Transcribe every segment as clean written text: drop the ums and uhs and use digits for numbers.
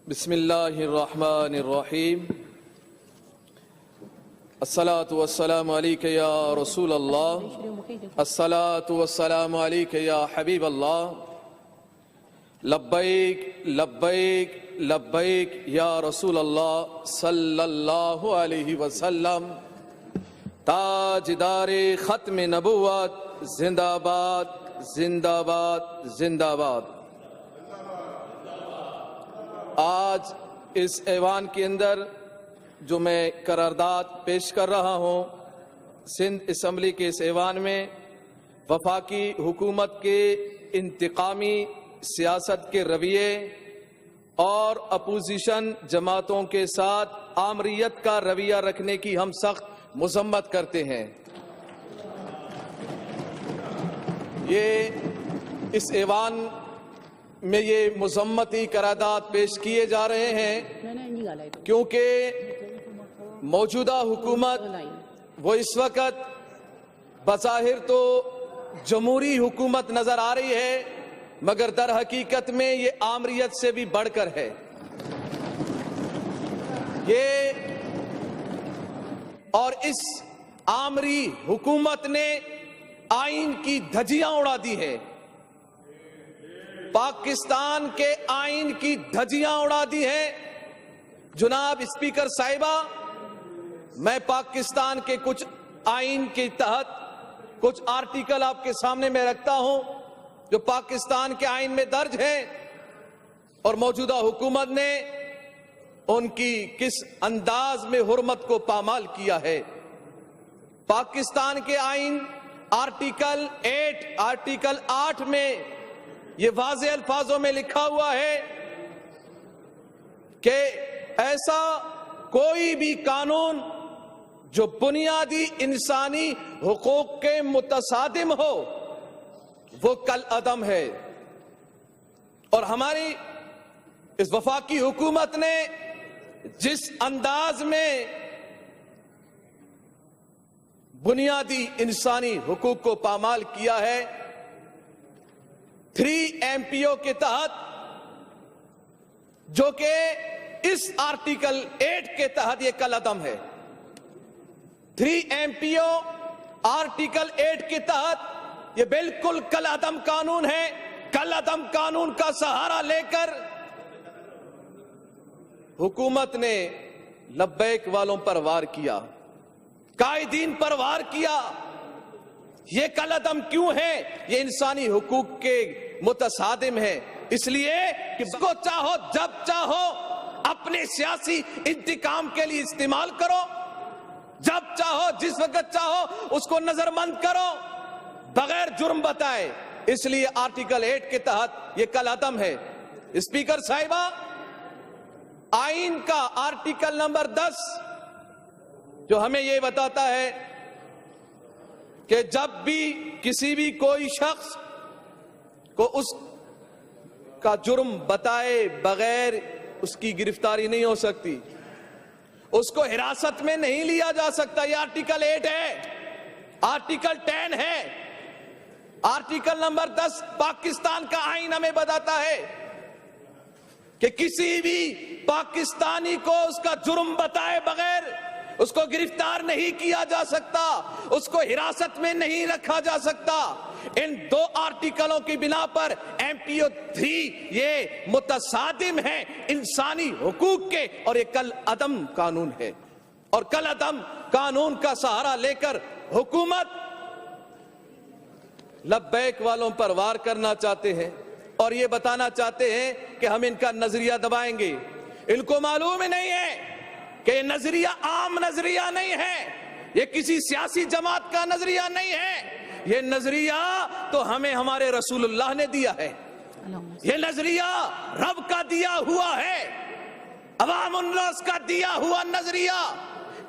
بسم اللہ الرحمن الرحیم الصلاة والسلام علیک یا رسول اللہ الصلاة والسلام علیک یا حبیب اللہ لبیک لبیک لبیک یا رسول اللہ صلی اللہ علیہ وسلم تاجدار ختم نبوت زندہ باد زندہ باد زندہ باد۔ آج اس ایوان کے اندر جو میں قرارداد پیش کر رہا ہوں، سندھ اسمبلی کے اس ایوان میں وفاقی حکومت کے انتقامی سیاست کے رویے اور اپوزیشن جماعتوں کے ساتھ آمریت کا رویہ رکھنے کی ہم سخت مذمت کرتے ہیں۔ اس ایوان میں یہ مذمتی قرارداد پیش کیے جا رہے ہیں کیونکہ موجودہ حکومت وہ اس وقت بظاہر تو جمہوری حکومت نظر آ رہی ہے، مگر در حقیقت میں یہ آمریت سے بھی بڑھ کر ہے۔ اور اس آمری حکومت نے آئین کی دھجیاں اڑا دی ہے، پاکستان کے آئین کی دھجیاں اڑا دی ہیں۔ جناب اسپیکر صاحبہ، میں پاکستان کے کچھ آئین کے تحت کچھ آرٹیکل آپ کے سامنے میں رکھتا ہوں جو پاکستان کے آئین میں درج ہیں، اور موجودہ حکومت نے ان کی کس انداز میں حرمت کو پامال کیا ہے۔ پاکستان کے آئین آرٹیکل 8 میں یہ واضح الفاظوں میں لکھا ہوا ہے کہ ایسا کوئی بھی قانون جو بنیادی انسانی حقوق کے متصادم ہو وہ کالعدم ہے۔ اور ہماری اس وفاقی حکومت نے جس انداز میں بنیادی انسانی حقوق کو پامال کیا ہے، 3 MPO کے تحت، جو کہ اس آرٹیکل 8 کے تحت یہ کالعدم ہے۔ 3 MPO آرٹیکل 8 کے تحت یہ بالکل کالعدم قانون ہے۔ کالعدم قانون کا سہارا لے کر حکومت نے لبیک والوں پر وار کیا، قائدین پر وار کیا۔ یہ کالعدم کیوں ہے؟ یہ انسانی حقوق کے متصادم ہے، اس لیے کہ اس کو چاہو جب چاہو اپنے سیاسی انتقام کے لیے استعمال کرو، جب چاہو جس وقت چاہو اس کو نظربند کرو بغیر جرم بتائے۔ اس لیے آرٹیکل 8 کے تحت یہ کالعدم ہے۔ اسپیکر صاحبہ، آئین کا آرٹیکل نمبر 10 جو ہمیں یہ بتاتا ہے کہ جب بھی کسی بھی کوئی شخص کو اس کا جرم بتائے بغیر اس کی گرفتاری نہیں ہو سکتی، اس کو حراست میں نہیں لیا جا سکتا۔ یہ آرٹیکل 8 ہے۔ آرٹیکل 10 ہے۔ آرٹیکل نمبر 10 پاکستان کا آئین ہمیں بتاتا ہے کہ کسی بھی پاکستانی کو اس کا جرم بتائے بغیر اس کو گرفتار نہیں کیا جا سکتا، اس کو حراست میں نہیں رکھا جا سکتا۔ ان 2 آرٹیکلوں کی بنا پر MPO 3 یہ متصادم ہے انسانی حقوق کے، اور یہ کالعدم قانون ہے۔ اور کالعدم قانون کا سہارا لے کر حکومت لبیک والوں پر وار کرنا چاہتے ہیں، اور یہ بتانا چاہتے ہیں کہ ہم ان کا نظریہ دبائیں گے۔ ان کو معلوم ہی نہیں ہے کہ یہ نظریہ عام نظریہ نہیں ہے، یہ کسی سیاسی جماعت کا نظریہ نہیں ہے، یہ نظریہ تو ہمیں ہمارے رسول اللہ نے دیا ہے، یہ نظریہ رب کا دیا ہوا ہے، عوام الناس کا دیا ہوا نظریہ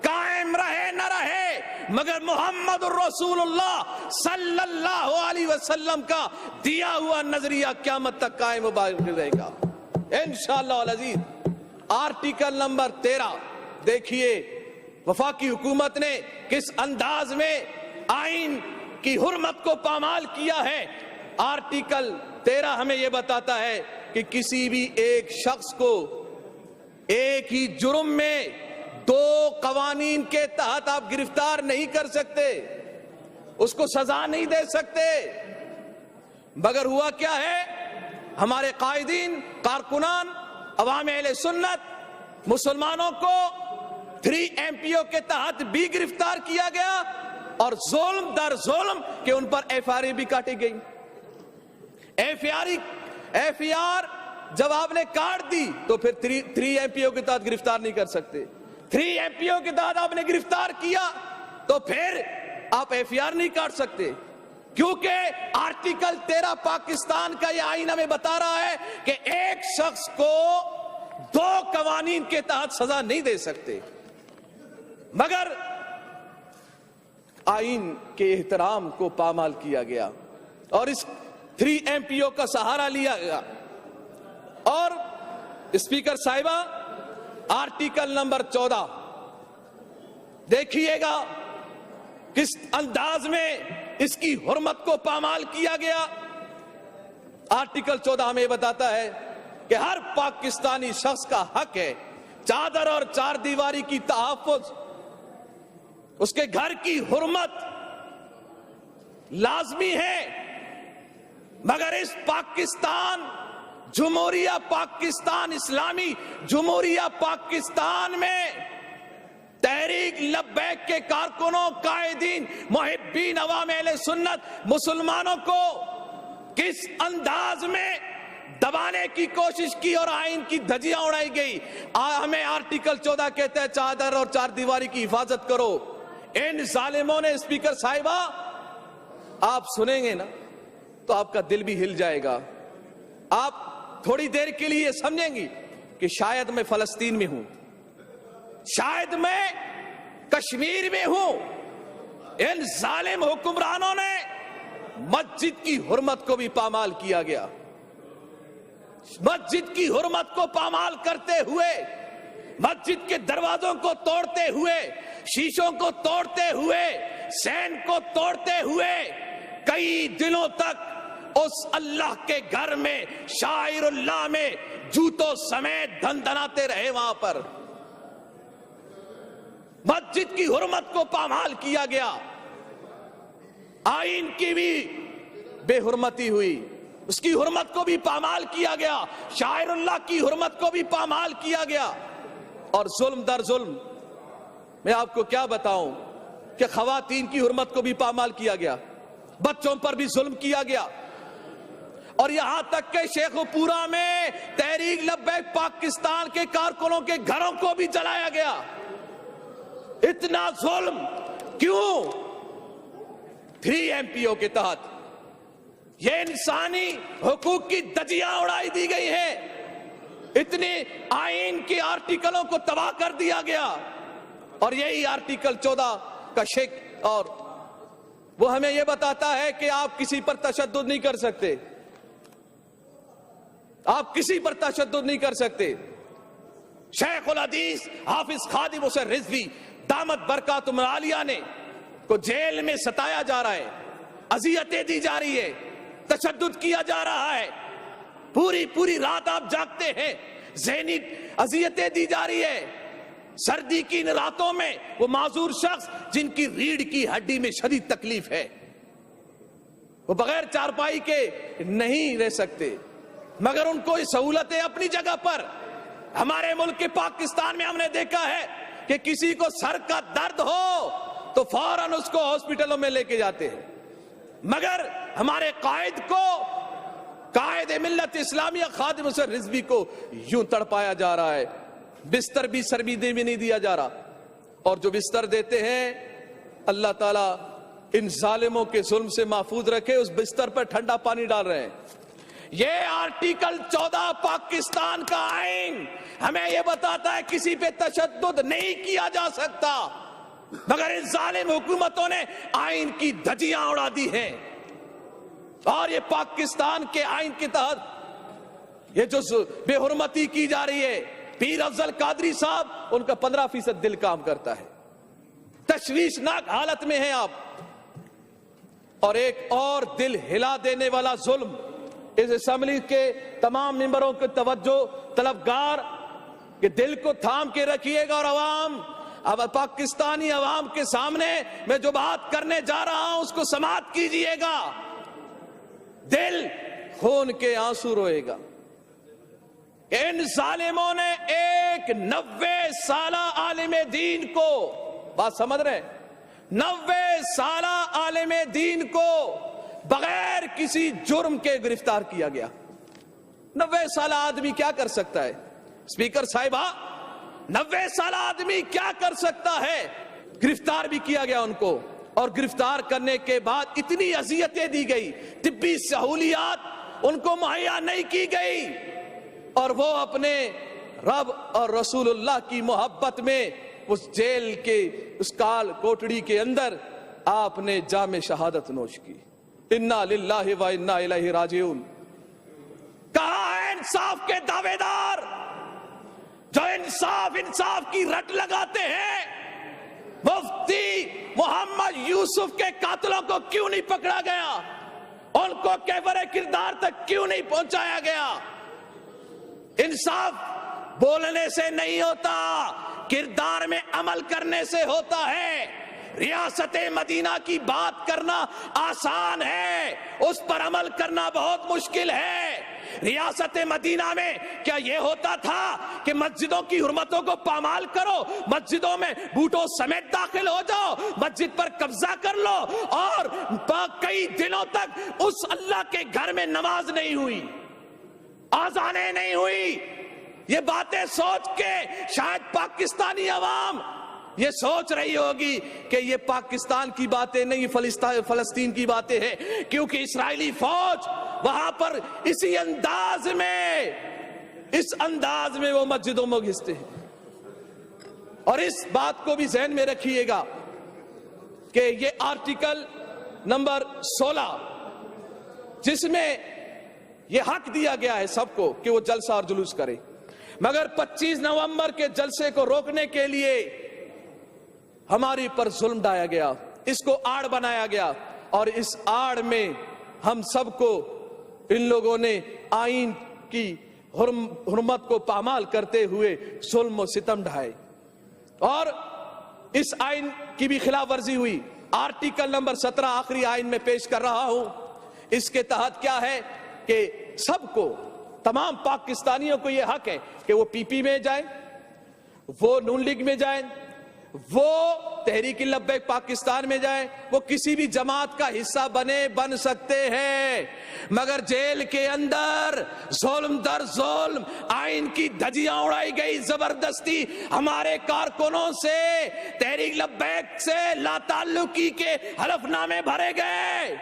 قائم رہے نہ رہے، مگر محمد الرسول اللہ صلی اللہ علیہ وسلم کا دیا ہوا نظریہ قیامت تک قائم و باقی رہے گا انشاءاللہ العزیز۔ آرٹیکل نمبر 13 دیکھیے وفاقی حکومت نے کس انداز میں آئین کی حرمت کو پامال کیا ہے۔ آرٹیکل 13 ہمیں یہ بتاتا ہے کہ کسی بھی ایک شخص کو ایک ہی جرم میں دو قوانین کے تحت آپ گرفتار نہیں کر سکتے، اس کو سزا نہیں دے سکتے۔ مگر ہوا کیا ہے، ہمارے قائدین، کارکنان، عوام اہل سنت، مسلمانوں کو 3 MPO کے تحت بھی گرفتار کیا گیا اور ظلم در ظلم کہ ان پر FIR بھی کاٹی گئی۔ FIR جب آپ نے کاٹ دی تو پھر 3 MPO کے تحت گرفتار نہیں کر سکتے۔ 3 MPO کے تحت آپ نے گرفتار کیا تو پھر آپ FIR نہیں کاٹ سکتے، کیونکہ آرٹیکل 13 پاکستان کا یہ آئین ہمیں بتا رہا ہے کہ ایک شخص کو 2 قوانین کے تحت سزا نہیں دے سکتے۔ مگر آئین کے احترام کو پامال کیا گیا اور اس 3 MPO کا سہارا لیا گیا۔ اور اسپیکر صاحبہ، آرٹیکل نمبر 14 دیکھیے گا کس انداز میں اس کی حرمت کو پامال کیا گیا۔ آرٹیکل 14 ہمیں بتاتا ہے کہ ہر پاکستانی شخص کا حق ہے چادر اور 4 دیواری کی تحفظ، اس کے گھر کی حرمت لازمی ہے۔ مگر اس پاکستان، جمہوریہ پاکستان، اسلامی جمہوریہ پاکستان میں تحریک لبیک کے کارکنوں، قائدین، محبین، عوام اہل سنت، مسلمانوں کو کس انداز میں دبانے کی کوشش کی اور آئین کی دھجیاں اڑائی گئی۔ ہمیں آرٹیکل 14 کہتا ہے چادر اور 4 دیواری کی حفاظت کرو۔ ان ظالموں نے، اسپیکر صاحبہ آپ سنیں گے نا تو آپ کا دل بھی ہل جائے گا، آپ تھوڑی دیر کے لیے سمجھیں گی کہ شاید میں فلسطین میں ہوں، شاید میں کشمیر میں ہوں۔ ان ظالم حکمرانوں نے مسجد کی حرمت کو بھی پامال کیا گیا۔ مسجد کی حرمت کو پامال کرتے ہوئے، مسجد کے دروازوں کو توڑتے ہوئے، شیشوں کو توڑتے ہوئے، سین کو توڑتے ہوئے کئی دنوں تک اس اللہ کے گھر میں، شاعر اللہ میں جوتوں سمیت دھندناتے رہے۔ وہاں پر مسجد کی حرمت کو پامال کیا گیا، آئین کی بھی بے حرمتی ہوئی، اس کی حرمت کو بھی پامال کیا گیا، شاعر اللہ کی حرمت کو بھی پامال کیا گیا۔ اور ظلم در ظلم میں آپ کو کیا بتاؤں کہ خواتین کی حرمت کو بھی پامال کیا گیا، بچوں پر بھی ظلم کیا گیا، اور یہاں تک کہ شیخو پورہ میں تحریک لبیک پاکستان کے کارکنوں کے گھروں کو بھی جلایا گیا۔ اتنا ظلم کیوں؟ 3 MPO کے تحت یہ انسانی حقوق کی دھجیاں اڑائی دی گئی ہیں، اتنے آئین کے آرٹیکلوں کو تباہ کر دیا گیا، اور یہی آرٹیکل 14 کا شک، اور وہ ہمیں یہ بتاتا ہے کہ آپ کسی پر تشدد نہیں کر سکتے، آپ کسی پر تشدد نہیں کر سکتے۔ شیخ الحدیث حافظ خادم حسین رضوی دامت برکاتہم العالیہ نے کو جیل میں ستایا جا رہا ہے، اذیتیں دی جا رہی ہے، تشدد کیا جا رہا ہے، پوری رات آپ جاگتے ہیں، ذہنی اذیتیں دی جا رہی ہے۔ سردی کی ان راتوں میں وہ معذور شخص جن کی ریڑھ کی ہڈی میں شدید تکلیف ہے، وہ بغیر چارپائی کے نہیں رہ سکتے، مگر ان کو یہ سہولتیں اپنی جگہ پر۔ ہمارے ملک کے پاکستان میں ہم نے دیکھا ہے کہ کسی کو سر کا درد ہو تو فوراً اس کو ہاسپٹلوں میں لے کے جاتے ہیں، مگر ہمارے قائد کو، قائد ملت اسلامیہ خادم حسین رضوی کو یوں تڑپایا جا رہا ہے، بستر بھی سربیدے میں نہیں دیا جا رہا، اور جو بستر دیتے ہیں اللہ تعالیٰ ان ظالموں کے ظلم سے محفوظ رکھے، اس بستر پر ٹھنڈا پانی ڈال رہے ہیں۔ یہ آرٹیکل 14 پاکستان کا آئین ہمیں یہ بتاتا ہے کسی پہ تشدد نہیں کیا جا سکتا، مگر ان ظالم حکومتوں نے آئین کی دھجیاں اڑا دی ہیں، اور یہ پاکستان کے آئین کے تحت یہ جو بے حرمتی کی جا رہی ہے، پیر افضل قادری صاحب، ان کا 15% دل کام کرتا ہے، تشویشناک حالت میں ہیں آپ۔ اور ایک اور دل ہلا دینے والا ظلم اس اسمبلی کے تمام ممبروں کے توجہ طلبگار کہ دل کو تھام کے رکھیے گا اور عوام، اب پاکستانی عوام کے سامنے میں جو بات کرنے جا رہا ہوں اس کو سماعت کیجئے گا، دل خون کے آنسو روئے گا۔ ان ظالموں نے ایک 90 سالہ عالم دین کو، بات سمجھ رہے، 90 سالہ عالم دین کو بغیر کسی جرم کے گرفتار کیا گیا۔ 90 سالہ آدمی کیا کر سکتا ہے؟ اسپیکر صاحبہ، 90 سالہ آدمی کیا کر سکتا ہے؟ گرفتار بھی کیا گیا ان کو، اور گرفتار کرنے کے بعد اتنی اذیتیں دی گئی، طبی سہولیات ان کو مہیا نہیں کی گئی، اور وہ اپنے رب اور رسول اللہ کی محبت میں اس جیل کے اس کال کوٹڑی کے اندر آپ نے جام شہادت نوش کی۔ انا للہ و انا الیہ راجعون۔ کہاں ہے انصاف کے دعوے دار جو انصاف کی رٹ لگاتے ہیں؟ مفتی محمد یوسف کے قاتلوں کو کیوں نہیں پکڑا گیا؟ ان کو کیفر کردار تک کیوں نہیں پہنچایا گیا؟ انصاف بولنے سے نہیں ہوتا، کردار میں عمل کرنے سے ہوتا ہے۔ ریاست مدینہ کی بات کرنا آسان ہے، اس پر عمل کرنا بہت مشکل ہے۔ ریاست مدینہ میں کیا یہ ہوتا تھا کہ مسجدوں کی حرمتوں کو پامال کرو، مسجدوں میں بوٹوں سمیت داخل ہو جاؤ، مسجد پر قبضہ کر لو، اور کئی دنوں تک اس اللہ کے گھر میں نماز نہیں ہوئی، آذانیں نہیں ہوئی؟ یہ باتیں سوچ کے شاید پاکستانی عوام یہ سوچ رہی ہوگی کہ یہ پاکستان کی باتیں نہیں، فلسطین کی باتیں ہیں، کیونکہ اسرائیلی فوج وہاں پر اسی انداز میں وہ مسجدوں میں گھستے ہیں۔ اور اس بات کو بھی ذہن میں رکھیے گا کہ یہ آرٹیکل نمبر 16 جس میں یہ حق دیا گیا ہے سب کو کہ وہ جلسہ اور جلوس کرے، مگر 25 نومبر کے جلسے کو روکنے کے لیے ہماری پر ظلم ڈھایا گیا، اس کو آڑ بنایا گیا، اور اس آڑ میں ہم سب کو ان لوگوں نے آئین کی حرمت کو پامال کرتے ہوئے ظلم و ستم ڈھائے، اور اس آئین کی بھی خلاف ورزی ہوئی۔ آرٹیکل نمبر 17 آخری آئین میں پیش کر رہا ہوں۔ اس کے تحت کیا ہے کہ سب کو، تمام پاکستانیوں کو یہ حق ہے کہ وہ پی پی میں جائیں، وہ نون لیگ میں جائیں، وہ تحریک لبیک پاکستان میں جائیں، وہ کسی بھی جماعت کا حصہ بن سکتے ہیں، مگر جیل کے اندر ظلم در ظلم آئین کی دھجیاں اڑائی گئی، زبردستی ہمارے کارکنوں سے تحریک لبیک سے لا تعلقی کے حلف نامے بھرے گئے۔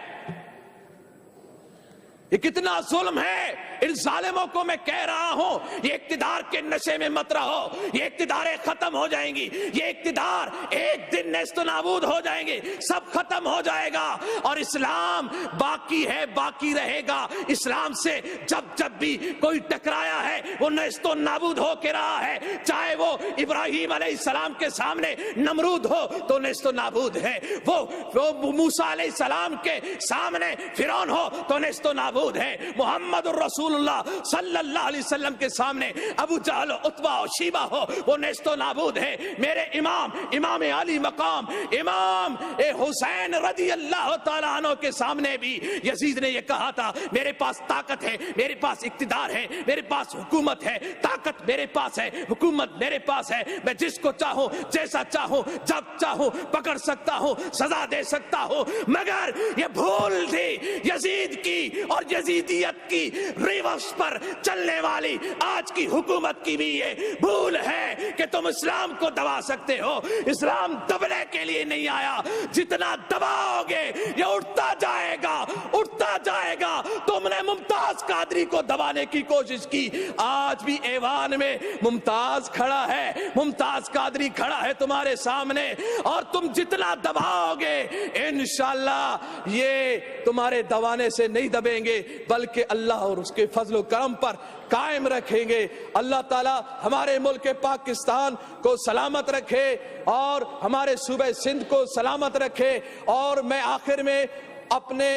یہ کتنا ظلم ہے! ان ظالموں کو میں کہہ رہا ہوں، یہ اقتدار کے نشے میں مت رہو، یہ اقتداریں ختم ہو جائیں گی، یہ اقتدار ایک دن نیست و نابود ہو جائیں گے، سب ختم ہو جائے گا، اور اسلام باقی ہے، باقی رہے گا۔ اسلام سے جب بھی کوئی ٹکرایا ہے وہ نیست و نابود ہو کے رہا ہے، چاہے وہ ابراہیم علیہ السلام کے سامنے نمرود ہو تو نیست و نابود ہے، وہ موسیٰ علیہ السلام کے سامنے فرعون ہو تو نیست و نابود ہے، محمد الرسول اللہ صلی اللہ علیہ وسلم کے سامنے ابو جہل و عتبہ و شیبہ ہو وہ نیست و نابود ہے۔ میرے امام علی مقام امام حسین رضی اللہ تعالیٰ عنہ کے سامنے بھی یزید نے یہ کہا تھا، میرے پاس طاقت ہے، میرے پاس اقتدار ہے، میرے پاس حکومت ہے، طاقت میرے پاس ہے، حکومت میرے پاس ہے، میں جس کو چاہوں جیسا چاہوں جب چاہوں پکڑ سکتا ہوں، سزا دے سکتا ہوں۔ مگر یہ بھول تھی یزید کی اور یزیدیت کی ریورس پر چلنے والی آج کی حکومت کی بھی یہ بھول ہے کہ تم اسلام کو دبا سکتے ہو۔ اسلام دبنے کے لیے نہیں آیا، جتنا دباؤ گے یہ اٹھتا جائے گا، اٹھتا جائے گا۔ تم نے ممتاز قادری کو دبانے کی کوشش کی، آج بھی ایوان میں ممتاز کھڑا ہے، ممتاز قادری کھڑا ہے تمہارے سامنے، اور تم جتنا دباؤ گے انشاءاللہ یہ تمہارے دبانے سے نہیں دبیں گے، بلکہ اللہ اور اس کے فضل و کرم پر قائم رکھیں گے۔ اللہ تعالیٰ ہمارے ملک پاکستان کو سلامت رکھے اور ہمارے صوبہ سندھ کو سلامت رکھے۔ اور میں آخر میں اپنے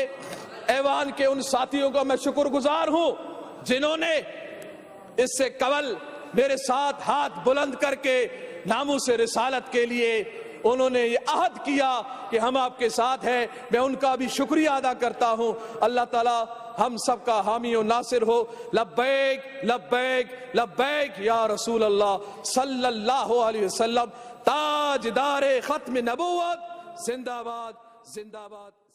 ایوان کے ان ساتھیوں کو میں شکر گزار ہوں جنہوں نے اس سے قبل میرے ساتھ ہاتھ بلند کر کے ناموس رسالت کے لیے انہوں نے یہ عہد کیا کہ ہم آپ کے ساتھ ہیں، میں ان کا بھی شکریہ ادا کرتا ہوں۔ اللہ تعالی ہم سب کا حامی و ناصر ہو۔ لبیک لبیک لبیک یا رسول اللہ صلی اللہ علیہ وسلم۔ تاجدار ختم نبوت، زندہ باد زندہ باد۔